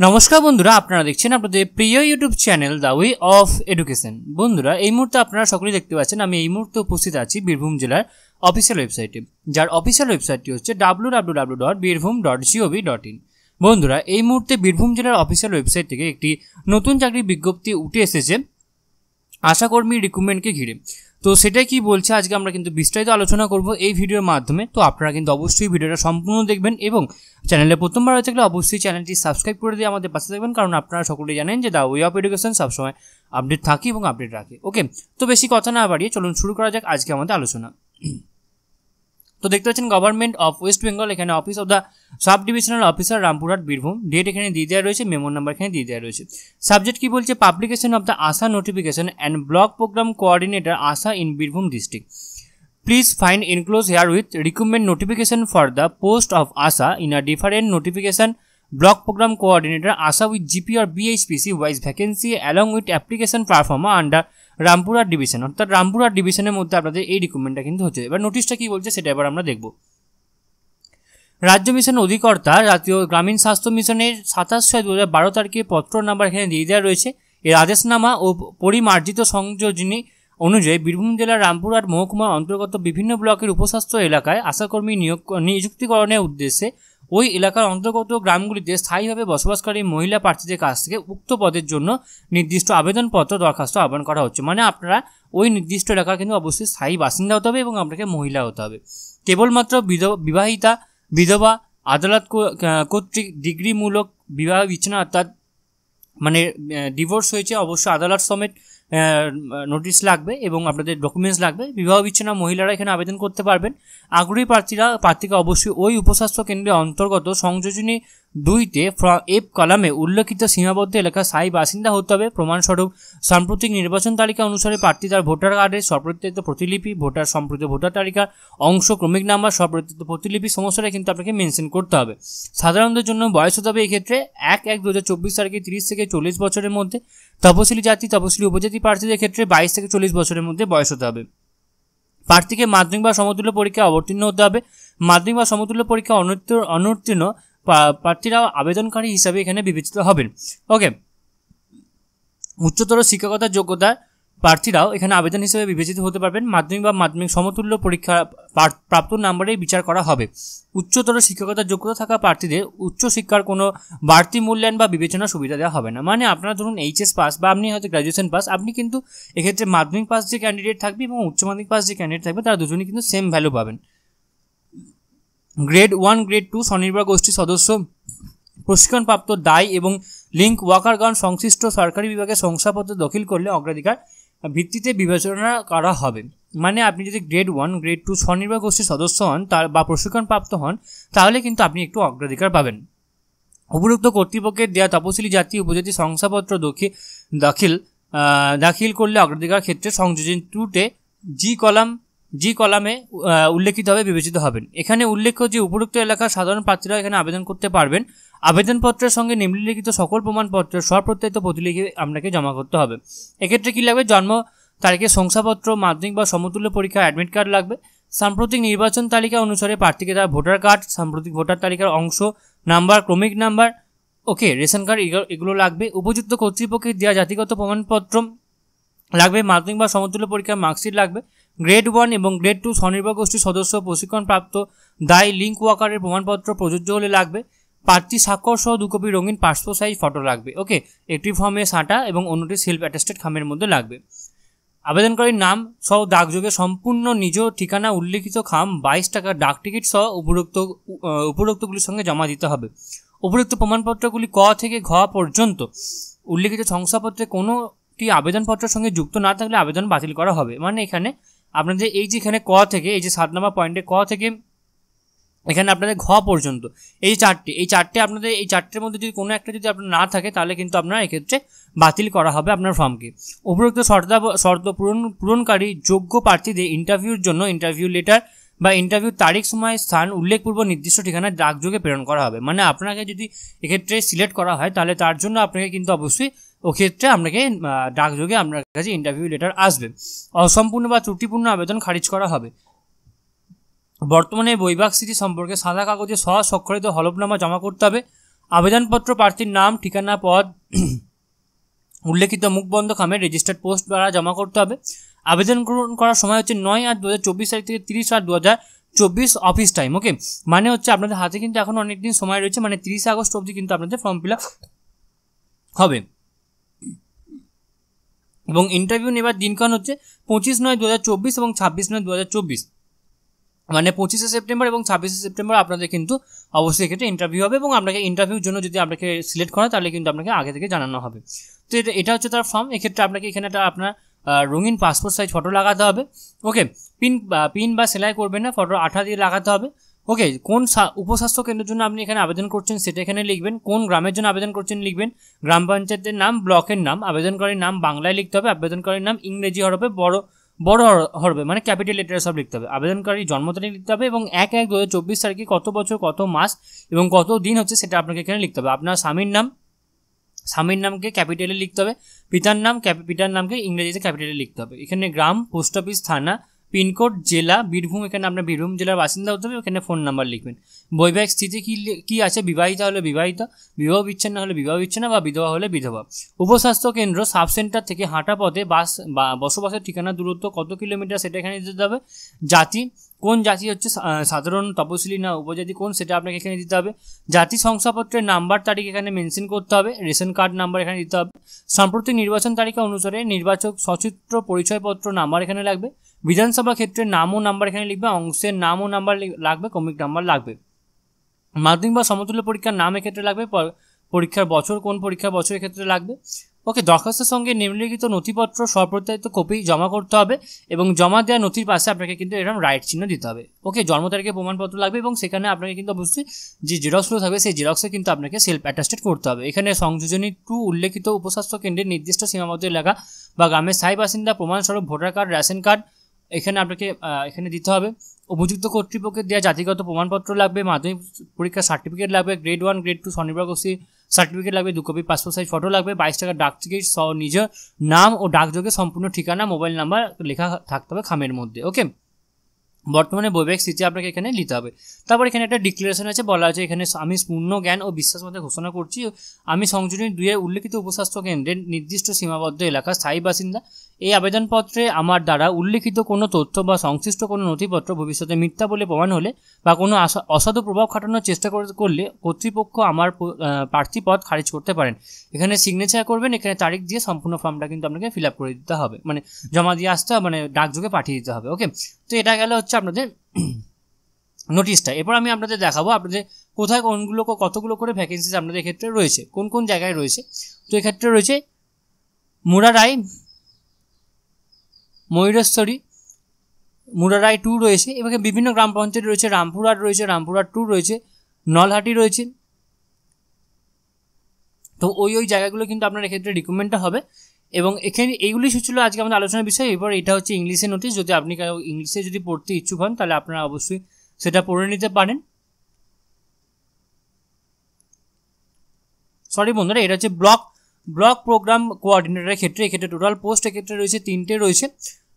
নমস্কার বন্ধুরা, আপনারা দেখছেন আপনাদের প্রিয় YouTube channel the way of education. বন্ধুরা, এই মুহূর্তে আপনারা সকলেই দেখতে পাচ্ছেন আমি এই মুহূর্তে উপস্থিত আছি বীরভূম জেলার অফিসিয়াল ওয়েবসাইটে, যার অফিসিয়াল ওয়েবসাইটটি হচ্ছে www.birbhum.gov.in। বন্ধুরা, এই মুহূর্তে বীরভূম জেলার অফিসিয়াল ওয়েবসাইট থেকে একটি নতুন চাকরির বিজ্ঞপ্তি উঠে এসেছে আশাকর্মী রিক্রুটমেন্টকে ঘিরে। তো সেটাই কি বলছে আজকে আমরা কিন্তু বিস্তারিত আলোচনা করব এই ভিডিওর মাধ্যমে। তো আপনারা কিন্তু অবশ্যই ভিডিওটা সম্পূর্ণ দেখবেন এবং চ্যানেলে প্রথমবার হয়ে থাকলে অবশ্যই চ্যানেলটি সাবস্ক্রাইব করে দিয়ে আমাদের পাশে থাকবেন, কারণ আপনারা সকলেই জানেন যে দ্য ওয়ে অফ এডুকেশন সবসময় আপডেট থাকে এবং আপডেট রাখে। ওকে, তো বেশি কথা না বাড়িয়ে চলুন শুরু করা যাক আজকে আমাদের আলোচনা। তো দেখতে পাচ্ছেন গভর্নমেন্ট অফ ওয়েস্ট বেঙ্গল, এখানে office of the sub divisional officer Rampurhat Birbhum, date এখানে দিয়ে দেওয়া রয়েছে, মেমো নাম্বার এখানে দিয়ে দেওয়া রয়েছে। সাবজেক্ট কি বলছে, publication of the ASHA notification and block programme coordinator ASHA in Birbhum district. Please find enclose herewith recruitment notification for the post of ASHA in a different notification block programme coordinator ASHA with GP or BHPC wise vacancy along with application proforma under Rampurhat division. অর্থাৎ রামপুরহাট ডিভিশনের মধ্যে আপনাদের এই রিক্রুটমেন্টটা কিন্তু হচ্ছে। এবার নোটিশটা কি বলছে সেটা এবার আমরা দেখব। রাজ্য মিশন অধিকর্তা জাতীয় গ্রামীণ স্বাস্থ্য মিশনের 27/6/2012 তারিখে পত্র নাম্বার এখানে দিয়ে দেওয়া রয়েছে। এর আদেশনামা ও পরিমার্জিত সংযোজনী অনুযায়ী বীরভূম জেলার রামপুরহাট মহকুমার অন্তর্গত বিভিন্ন ব্লকের উপস্বাস্থ্য এলাকায় আশাকর্মী নিযুক্তিকরণের উদ্দেশ্যে ওই এলাকার অন্তর্গত গ্রামগুলিতে স্থায়ীভাবে বসবাসকারী মহিলা প্রার্থীদের কাছ থেকে উক্ত পদের জন্য নির্দিষ্ট আবেদনপত্র দরখাস্ত আহ্বান করা হচ্ছে। মানে আপনারা ওই নির্দিষ্ট এলাকার কিন্তু অবশ্যই স্থায়ী বাসিন্দা হতে হবে এবং আপনাকে মহিলা হতে হবে। কেবলমাত্র বিবাহিতা, বিধবা, আদালত কর্তৃক ডিগ্রিমূলক বিবাহ বিচ্ছিন্ন অর্থাৎ মানে ডিভোর্স হয়েছে অবশ্যই আদালত সমেত নোটিশ লাগবে এবং আপনাদের ডকুমেন্টস লাগবে। বিবাহ বিচ্ছিন্ন মহিলারা এখানে আবেদন করতে পারবেন। আগ্রহী প্রার্থীকে অবশ্যই ওই উপস্বাস্থ্য কেন্দ্রের অন্তর্গত সংযোজনী 2-তে এফ কলামে উল্লেখিত সীমাবদ্ধ এলাকার স্থায়ী বাসিন্দা হতে হবে। প্রমাণস্বরূপ সাম্প্রতিক নির্বাচন তালিকা অনুসারে প্রার্থী তার ভোটার কার্ডের সপ্রত্যয়িত প্রতিলিপি, সম্প্রতি ভোটার তালিকার অংশ, ক্রমিক নাম্বার, সপ্রত্যয়িত প্রতিলিপি সমস্যাটা কিন্তু আপনাকে মেনশন করতে হবে। সাধারণদের জন্য বয়স হতে হবে এক্ষেত্রে 1/1/2024 তারিখে 30 থেকে 40 বছরের মধ্যে। তপশিলি জাতি, তপশিলি উপজাতি প্রার্থীদের ক্ষেত্রে 22 থেকে 40 বছরের মধ্যে বয়স হতে হবে। প্রার্থীকে মাধ্যমিক বা সমতুল্য পরীক্ষায় অবতীর্ণ হতে হবে। মাধ্যমিক বা সমতুল্য পরীক্ষা অনুত্তীর্ণ প্রার্থীরাও আবেদনকারী হিসাবে এখানে বিবেচিত হবেন। ওকে, উচ্চতর শিক্ষকতার যোগ্যতা প্রার্থীরাও এখানে আবেদন হিসেবে বিবেচিত হতে পারবেন। মাধ্যমিক বা মাধ্যমিক সমতুল্য পরীক্ষা প্রাপ্ত নাম্বারেই বিচার করা হবে। উচ্চতর শিক্ষকতার যোগ্যতা থাকা প্রার্থীদের উচ্চশিক্ষার কোনো বাড়তি মূল্যায়ন বা বিবেচনা সুবিধা দেওয়া হবে না। মানে আপনারা ধরুন এইচএস পাস বা আপনি হয়তো গ্র্যাজুয়েশন পাস, আপনি কিন্তু এক্ষেত্রে মাধ্যমিক পাস যে ক্যান্ডিডেট থাকবে এবং উচ্চ মাধ্যমিক পাস যে ক্যান্ডিডেট থাকবে তারা দুজনেই কিন্তু সেম ভ্যালু পাবেন। গ্রেড 1, গ্রেড 2 স্বনির্ভর গোষ্ঠীর সদস্য, প্রশিক্ষণপ্রাপ্ত দায় এবং লিঙ্ক ওয়ার্কারগণ সংশ্লিষ্ট সরকারি বিভাগে শংসাপত্র দাখিল করলে অগ্রাধিকার ভিত্তিতে বিবেচনা করা হবে। মানে আপনি যদি গ্রেড 1, গ্রেড 2 স্বনির্ভর গোষ্ঠীর সদস্য হন বা প্রশিক্ষণপ্রাপ্ত হন তাহলে কিন্তু আপনি একটু অগ্রাধিকার পাবেন। উপরোক্ত কর্তৃপক্ষের দেওয়া তপশিলি জাতি উপজাতি শংসাপত্র দাখিল করলে অগ্রাধিকার ক্ষেত্রে সংযোজন 2-তে জি কলামে উল্লেখিতভাবে বিবেচিত হবেন। এখানে উল্লেখ্য যে উপরোক্ত এলাকার সাধারণ প্রার্থীরা এখানে আবেদন করতে পারবেন। আবেদনপত্রের সঙ্গে নিম্নলিখিত সকল প্রমাণপত্রের স্বপ্রত্যয়িত প্রতিলিপি আপনাকে জমা করতে হবে। এক্ষেত্রে কী লাগবে, জন্ম তারিখের শংসাপত্র, মাধ্যমিক বা সমতুল্য পরীক্ষা অ্যাডমিট কার্ড লাগবে। সাম্প্রতিক নির্বাচন তালিকা অনুসারে প্রার্থীকে তার ভোটার কার্ড, সাম্প্রতিক ভোটার তালিকার অংশ নাম্বার, ক্রমিক নাম্বার, ওকে, রেশন কার্ড এগুলো লাগবে। উপযুক্ত কর্তৃপক্ষের দেওয়া জাতিগত প্রমাণপত্র লাগবে। মাধ্যমিক বা সমতুল্য পরীক্ষার মার্কশিট লাগবে। গ্রেড 1 এবং গ্রেড 2 স্বনির্ভর গোষ্ঠীর সদস্য, প্রশিক্ষণপ্রাপ্ত দায়, লিঙ্ক ওয়ার্কারের প্রমাণপত্র প্রযোজ্য হলে লাগবে। প্রার্থী স্বাক্ষর সহ 2 কপি রঙিন পাসপোর্ট সাইজ ফটো লাগবে। ওকে, একটি ফর্মে সাঁটা এবং অন্যটি সেলফ অ্যাটেস্টেড খামের মধ্যে লাগবে। আবেদনকারীর নাম সহ ডাকযোগে সম্পূর্ণ নিজ ঠিকানা উল্লেখিত খাম 22 টাকা ডাক টিকিট সহ উপরোক্তগুলির সঙ্গে জমা দিতে হবে। উপরোক্ত প্রমাণপত্রগুলি ক থেকে ঘ পর্যন্ত উল্লেখিত শংসাপত্রে কোনোটি আবেদনপত্রের সঙ্গে যুক্ত না থাকলে আবেদন বাতিল করা হবে। মানে এখানে আপনাদের এই যে এখানে ক থেকে এই যে 7 নম্বর পয়েন্টে ক থেকে এখানে আপনাদের ঘ পর্যন্ত এই চারটে আপনাদের এই চারটের মধ্যে যদি কোনো একটা যদি আপনার না থাকে তাহলে কিন্তু আপনার এক্ষেত্রে বাতিল করা হবে আপনার ফর্মকে। উপরোক্ত শর্ত পূরণকারী যোগ্য প্রার্থীদের ইন্টারভিউর জন্য ইন্টারভিউ লেটার বা ইন্টারভিউ তারিখ, সময়, স্থান উল্লেখপূর্বক নির্দিষ্ট ঠিকানায় ডাকযোগে প্রেরণ করা হবে। মানে আপনাকে যদি এক্ষেত্রে সিলেক্ট করা হয় তাহলে তার জন্য আপনাকে কিন্তু অবশ্যই ওক্ষেত্রে আপনাকে ডাকযোগে আপনার কাছে ইন্টারভিউ লেটার আসবে। অসম্পূর্ণ বা ত্রুটিপূর্ণ আবেদন খারিজ করা হবে। বর্তমানে বৈবাহিক স্থিতি সম্পর্কে সাদা কাগজে স্বস্বাক্ষরিত হলফনামা জমা করতে হবে। আবেদনপত্র প্রার্থীর নাম, ঠিকানা, পদ উল্লেখিত মুখবন্ধ খামে রেজিস্টার্ড পোস্ট দ্বারা জমা করতে হবে। আবেদন গ্রহণ করার সময় হচ্ছে 9/8/2024 তারিখ থেকে 30/8/2024 অফিস টাইম। ওকে, মানে হচ্ছে আপনাদের হাতে কিন্তু এখন অনেক দিন সময় রয়েছে, মানে 30 আগস্ট অবধি কিন্তু আপনাদের ফর্ম ফিল আপ হবে। এবং ইন্টারভিউ নেবার দিনক্ষণ হচ্ছে 25/9/2024 এবং 26/9/2024, মানে 25শে সেপ্টেম্বর এবং 26শে সেপ্টেম্বর আপনাদের কিন্তু অবশ্যই এক্ষেত্রে ইন্টারভিউ হবে। এবং আপনাকে ইন্টারভিউর জন্য যদি আপনাকে সিলেক্ট করা তাহলে কিন্তু আপনাকে আগে থেকে জানানো হবে। তো এটা হচ্ছে তার ফর্ম। এক্ষেত্রে আপনাকে এখানে আপনার রঙিন পাসপোর্ট সাইজ ফটো লাগাতে হবে। ওকে, পিন বা সেলাই করবেন না, ফটো আঠা দিয়ে লাগাতে হবে। ওকে, কোন উপস্বাস্থ্য কেন্দ্রের জন্য আপনি এখানে আবেদন করছেন সেটা এখানে লিখবেন। কোন গ্রামের জন্য আবেদন করছেন লিখবেন। গ্রাম পঞ্চায়েতের নাম, ব্লকের নাম, আবেদনকারীর নাম বাংলায় লিখতে হবে, আবেদনকারীর নাম ইংরেজি হরফে বড় হরফে মানে ক্যাপিটাল লেটারে সব লিখতে হবে। আবেদনকারী জন্ম তারিখ লিখতে হবে এবং 1/1/2024 তারিখে কত বছর, কত মাস এবং কত দিন হচ্ছে সেটা আপনাকে এখানে লিখতে হবে। আপনার স্বামীর নামকে ক্যাপিটালে লিখতে হবে, পিতার নামকে ইংরেজিতে ক্যাপিটালে লিখতে হবে। এখানে গ্রাম, পোস্ট অফিস, থানা, পিনকোড, জেলা বীরভূম, এখানে আপনার বীরভূম জেলার বাসিন্দা হতে হবে। এখানে ফোন নাম্বার লিখবেন। বৈবাহিক স্থিতি কী আছে, বিবাহিতা হলে বিবাহিতা, বিবাহ বিচ্ছিন্ন হলে বিবাহ বিচ্ছিন্ন বা বিধবা হলে বিধবা। উপস্বাস্থ্য কেন্দ্র সাব সেন্টার থেকে হাঁটা পথে বসবাসের ঠিকানা দূরত্ব কত কিলোমিটার সেটা এখানে দিতে হবে। জাতি, কোন জাতি হচ্ছে, সাধারণ, তপশিলি না উপজাতি কোন, সেটা আপনাকে এখানে দিতে হবে। জাতি শংসাপত্রের নাম্বার, তারিখ এখানে মেনশন করতে হবে। রেশন কার্ড নাম্বার এখানে দিতে হবে। সাম্প্রতিক নির্বাচন তালিকা অনুসারে নির্বাচক সচিত্র পরিচয়পত্র নাম্বার এখানে লাগবে। বিধানসভা ক্ষেত্রের নাম ও নাম্বার এখানে লিখবে। অংশের নাম ও নাম্বার লাগবে, ক্রমিক নাম্বার লাগবে। মাধ্যমিক বা সমতুল্য পরীক্ষার নাম এক্ষেত্রে লাগবে। পরীক্ষার বছর, কোন পরীক্ষার বছর এক্ষেত্রে লাগবে। ওকে, দরখাস্তের সঙ্গে নিম্নলিখিত নথিপত্র স্বপ্রত্যায়িত কপি জমা করতে হবে এবং জমা দেওয়া নথির পাশে আপনাকে কিন্তু এরকম রাইট চিহ্ন দিতে হবে। ওকে, জন্ম তারিখের প্রমাণপত্র লাগবে এবং সেখানে আপনাকে কিন্তু অবশ্যই যে জেরক্সগুলো থাকবে সেই জেরক্সে কিন্তু আপনাকে সেলফ অ্যাটাস্টেড করতে হবে। এখানে সংযোজনী 2 উল্লেখিত উপস্বাস্থ্য কেন্দ্রের নির্দিষ্ট সীমাবদ্ধ এলাকা বা গ্রামের স্থায়ী বাসিন্দা প্রমাণস্বরূপ ভোটার কার্ড, রেশন কার্ড এখানে আপনাকে এখানে দিতে হবে। উপযুক্ত কর্তৃপক্ষের দেওয়া জাতিগত প্রমাণপত্র লাগবে। মাধ্যমিক পরীক্ষার সার্টিফিকেট লাগবে। গ্রেড 1 গ্রেড 2 স্বনির্ভর গোষ্ঠী সার্টিফিকেট লাগবে। 2 কপি পাসপোর্ট সাইজ ফটো লাগবে। 22 টাকার ডাক টিকিট সহ নিজের নাম ও ডাকযোগে সম্পূর্ণ ঠিকানা, মোবাইল নাম্বার লেখা থাকতে হবে খামের মধ্যে। ওকে, বর্তমানে বৈবাহিক স্থিতি আপনাকে এখানে নিতে হবে। তারপর এখানে একটা ডিক্লারেশন আছে, বলা আছে এখানে আমি পূর্ণ জ্ঞান ও বিশ্বাস মধ্যে ঘোষণা করছি আমি সংযোজনী 2 এর উল্লেখিত উপস্বাস্থ্য কেন্দ্রের নির্দিষ্ট সীমাবদ্ধ এলাকার স্থায়ী বাসিন্দা। এই আবেদনপত্রে আমার দ্বারা উল্লেখিত কোনো তথ্য বা সংশ্লিষ্ট কোনো নথিপত্র ভবিষ্যতে মিথ্যা বলে প্রমাণ হলে বা কোনো অসাধু প্রভাব খাটানোর চেষ্টা করলে কর্তৃপক্ষ আমার প্রার্থী পদ খারিজ করতে পারেন। এখানে সিগনেচার করবেন, এখানে তারিখ দিয়ে সম্পূর্ণ ফর্মটা কিন্তু আপনাকে ফিল আপ করে দিতে হবে, মানে জমা দিয়ে আসতে হবে, মানে ডাকযোগে পাঠিয়ে দিতে হবে। ওকে, তো এটা গেল হচ্ছে আপনাদের নোটিশটা। এরপর আমি আপনাদের দেখাবো আপনাদের কোথায় কতগুলো করে ভ্যাকেন্সিজ আপনাদের ক্ষেত্রে রয়েছে, কোন কোন জায়গায় রয়েছে। তো এক্ষেত্রে রয়েছে মুরারাই, ময়ূরেশ্বরী, মুরারাই 2 রয়েছে। এবারে বিভিন্ন গ্রাম পঞ্চায়েত রয়েছে, রামপুরহাট রয়েছে, রামপুরহাট 2 রয়েছে, নলহাটি রয়েছে। তো ওই জায়গাগুলো কিন্তু আপনার এক্ষেত্রে রিক্রুটমেন্টটা হবে। এবং এখানে এইগুলি ছিল আজকে আমাদের আলোচনার বিষয়। এবার এটা হচ্ছে ইংলিশে নোটিশ। যদি আপনি ইংলিশে যদি পড়তে ইচ্ছুক হন তাহলে আপনারা অবশ্যই সেটা পড়ে নিতে পারেন। সরি বন্ধুরা, এটা হচ্ছে ব্লক প্রোগ্রাম কোঅর্ডিনেটরের ক্ষেত্রে। এক্ষেত্রে টোটাল পোস্ট এক্ষেত্রে রয়েছে 3টে রয়েছে।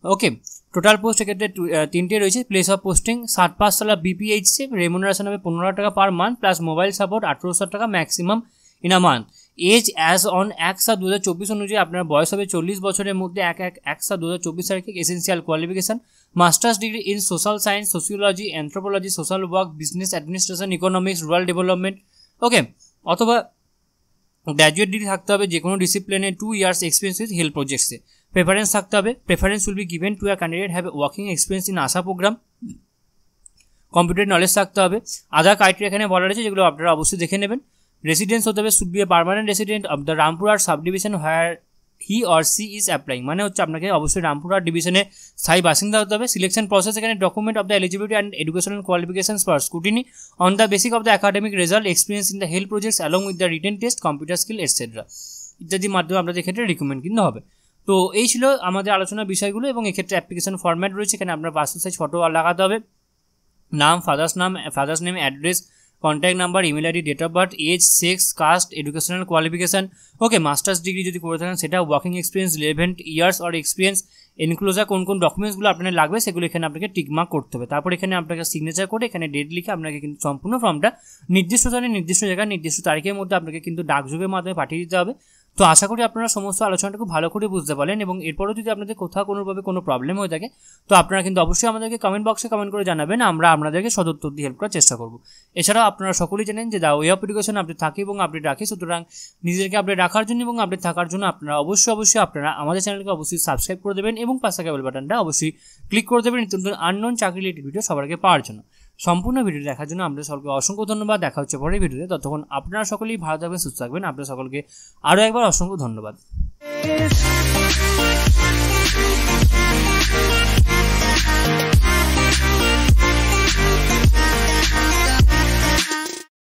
ওকে, টোটাল পোস্ট এক্ষেত্রে 3টে রয়েছে। প্লেস অফ পোস্টিং 7 পাঁচতলা BPHC, রেমুনারেশন হবে 15 টাকা per month plus mobile support 1800 টাকা maximum in a month. As as on 1/7/2024 অনুযায়ী আপনার বয়স হবে 40 বছরের মধ্যে। 1/1/2024 তারিখে। Essential qualification masters degree in social science, sociology, anthropology, social work, business administration, economics, rural development. Okay, অথবা গ্র্যাজুয়েট ডিগ্রি থাকতে হবে যে কোনো ডিসিপ্লিনে, 2 ইয়ার্স এক্সপিরিয়েন্স উইথ হেলথ প্রজেক্টসে। প্রেফারেন্স থাকতে হবে। Preference will be given to a candidate have working experience in ASHA programme. Computer knowledge থাকতে হবে। আদার ক্রাইটেরিয়া এখানে বলা রয়েছে যেগুলো আপনারা অবশ্যই দেখে নেবেন। রেসিডেন্স হতে হবে, should be a permanent resident of the Rampurhat sub division where he or she is applying, মানে হচ্ছে আপনাকে অবশ্যই রামপুরহাট ডিভিশনে স্থায়ী বাসিন্দা হতে হবে। সিলেকশন প্রসেস এখানে document of the eligibility and educational qualifications for scrutiny on the basic of the academic result, experience in the health projects along with the written test, computer skill etcetera ইত্যাদির মাধ্যমে আপনাদের ক্ষেত্রে recommend কিন্তু হবে। তো এই ছিল আমাদের আলোচনার বিষয়গুলো। এবং এক্ষেত্রে অ্যাপ্লিকেশন ফরম্যাট রয়েছে। এখানে আপনার পাসপোর্ট সাইজ ফটো লাগাতে হবে, নাম, father's name, address, contact number, email ID, date of birth, age, sex, caste, educational qualification, okay, master's degree যদি করে থাকেন সেটা, working experience 11 years or experience, enclosure কোন কোন ডকুমেন্টসগুলো আপনার লাগবে সেগুলো এখানে আপনাকে টিকমার্ক করতে হবে। তারপর এখানে আপনাকে সিগনেচার করে এখানে ডেট লিখে আপনাকে কিন্তু সম্পূর্ণ ফর্মটা নির্দিষ্ট স্থানে, নির্দিষ্ট জায়গায়, নির্দিষ্ট তারিখের মধ্যে আপনাকে কিন্তু ডাকযোগের মাধ্যমে পাঠিয়ে দিতে হবে। তো আশা করি আপনারা সমস্ত আলোচনাটা খুব ভালো করে বুঝতে পারলেন, এবং এরপরও যদি আপনাদের কোথাও কোনোভাবে কোনো প্রবলেম হয়ে থাকে তো আপনারা কিন্তু অবশ্যই আমাদেরকে কমেন্ট বক্সে কমেন্ট করে জানাবেন, আমরা আপনাদেরকে সদুত্তর দিয়ে হেল্প করার চেষ্টা করব। এছাড়াও আপনারা সকলেই জানেন যে the way of education update থাকে এবং আপডেট রাখে, সুতরাং নিজেদেরকে আপডেট রাখার জন্য এবং আপডেট থাকার জন্য আপনারা অবশ্যই আপনারা আমাদের চ্যানেলকে অবশ্যই সাবস্ক্রাইব করে দেবেন এবং পাশে থাকা বেল বাটনটা অবশ্যই ক্লিক করে দেবেন নতুন আননোন চাকরি রিলেটেড ভিডিও সবার আগে পাওয়ার জন্য। সম্পূর্ণ ভিডিও দেখার জন্য আপনাদের সকলকে অসংখ্য ধন্যবাদ। দেখা হচ্ছে পরের ভিডিওতে, ততক্ষণ আপনারা সকলেই ভালো থাকবেন, সুস্থ থাকবেন। আপনাদের সকলকে আরও একবার অসংখ্য ধন্যবাদ।